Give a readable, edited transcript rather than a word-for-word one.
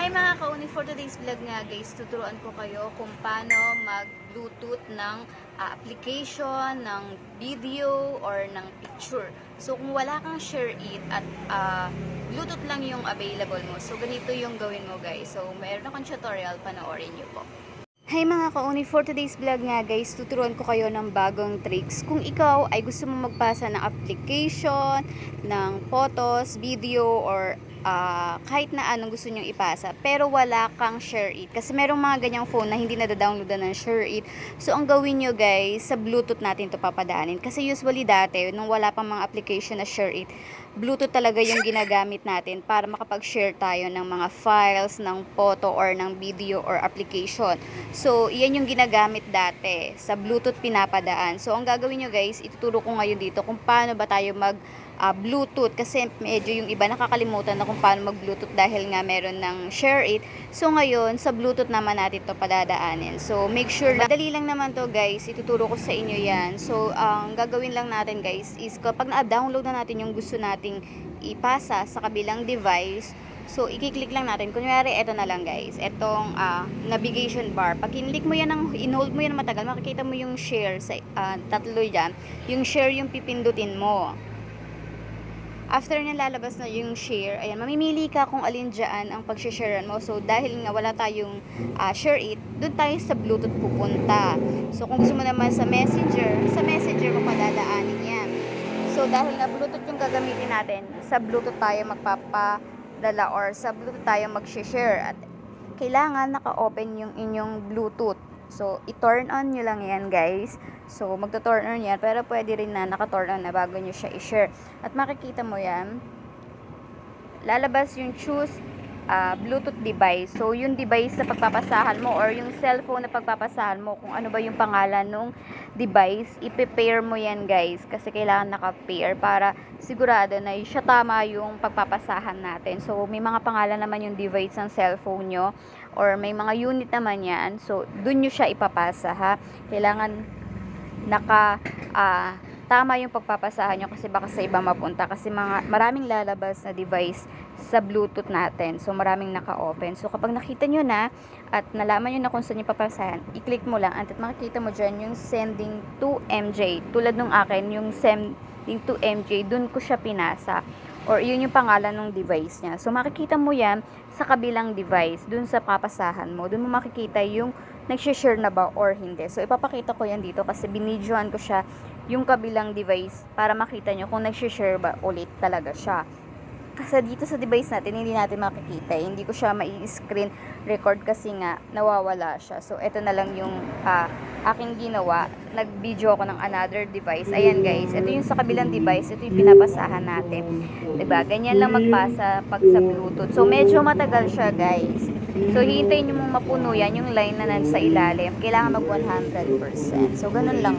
Hi mga kauni, for today's vlog nga guys, tuturuan ko kayo kung paano mag-bluetooth ng application, ng video, or ng picture. So kung wala kang share it at bluetooth lang yung available mo, so ganito yung gawin mo guys. So mayroon akong tutorial, panoorin nyo po. Hi mga kauni, for today's vlog nga guys, tuturuan ko kayo ng bagong tricks. Kung ikaw ay gusto mo magpasa ng application, ng photos, video, or kahit na anong gusto nyong ipasa, pero wala kang share it. Kasi merong mga ganyang phone na hindi nadadownloadan ng share it. So ang gawin nyo guys, sa Bluetooth natin to papadaanin. Kasi usually dati, nung wala pang mga application na share it, Bluetooth talaga yung ginagamit natin para makapag-share tayo ng mga files, ng photo, or ng video, or application. So, iyan yung ginagamit dati. Sa Bluetooth pinapadaan. So, ang gagawin nyo guys, ituturo ko ngayon dito kung paano ba tayo mag Bluetooth. Kasi medyo yung iba nakakalimutan na kung paano mag-Bluetooth dahil nga meron ng share it. So, ngayon, sa Bluetooth naman natin to padadaanin. So, make sure lang. Madali lang naman to guys. Ituturo ko sa inyo yan. So, ang gagawin lang natin guys is kapag na-download na natin yung gusto nating ipasa sa kabilang device, so, i-click lang natin. Kunyari, eto na lang guys. Etong navigation bar. Pag in-click mo yan, in-hold mo yan matagal, makikita mo yung share sa tatlo yan. Yung share yung pipindutin mo. After na lalabas na yung share, ayan, mamimili ka kung alin dyan ang pag-sharean mo. So, dahil nga wala tayong share it, doon tayo sa Bluetooth pupunta. So, kung gusto mo naman sa Messenger mo padadaanin yan. So, dahil nga Bluetooth yung gagamitin natin, sa Bluetooth tayo magpapadala or sa Bluetooth tayo mag-share. At kailangan naka-open yung inyong Bluetooth. So, i-turn on nyo lang yan guys. So, magto-turn on yan. Pero pwede rin na naka-turn on na bago nyo siya i-share. At makikita mo yan. Lalabas yung choose Bluetooth device. So, yung device na pagpapasahan mo or yung cellphone na pagpapasahan mo, kung ano ba yung pangalan ng device, i-pair mo yan guys. Kasi kailangan naka-pair para sigurado na siya tama yung pagpapasahan natin. So, may mga pangalan naman yung device ng cellphone nyo or may mga unit naman yan. So, dun nyo siya ipapasa ha. Kailangan tama yung pagpapasahan nyo kasi baka sa iba mapunta kasi maraming lalabas na device sa Bluetooth natin. So, maraming naka-open. So, kapag nakita nyo na at nalaman nyo na kung saan nyo papasahan, i-click mo lang at makikita mo dyan yung sending to MJ. Tulad nung akin, yung sending to MJ, dun ko siya pinasa. Or yun yung pangalan ng device niya. So, makikita mo yan sa kabilang device, dun sa papasahan mo. Dun mo makikita yung nag-share na ba or hindi. So, ipapakita ko yan dito kasi binidyoan ko siya yung kabilang device para makita nyo kung nag-share ba ulit talaga siya. Kasi dito sa device natin, hindi natin makikita. Hindi ko siya mai-screen record kasi nga nawawala siya. So, ito na lang yung aking ginawa. Nag-video ako ng another device. Ayan guys, ito yung sa kabilang device. Ito yung pinapasahan natin. Diba? Ganyan lang magpasa pag sa Bluetooth. So, medyo matagal siya guys. So, hihintayin nyo mong mapuno yan yung line na nasa ilalim. Kailangan mag 100%. So, ganun lang.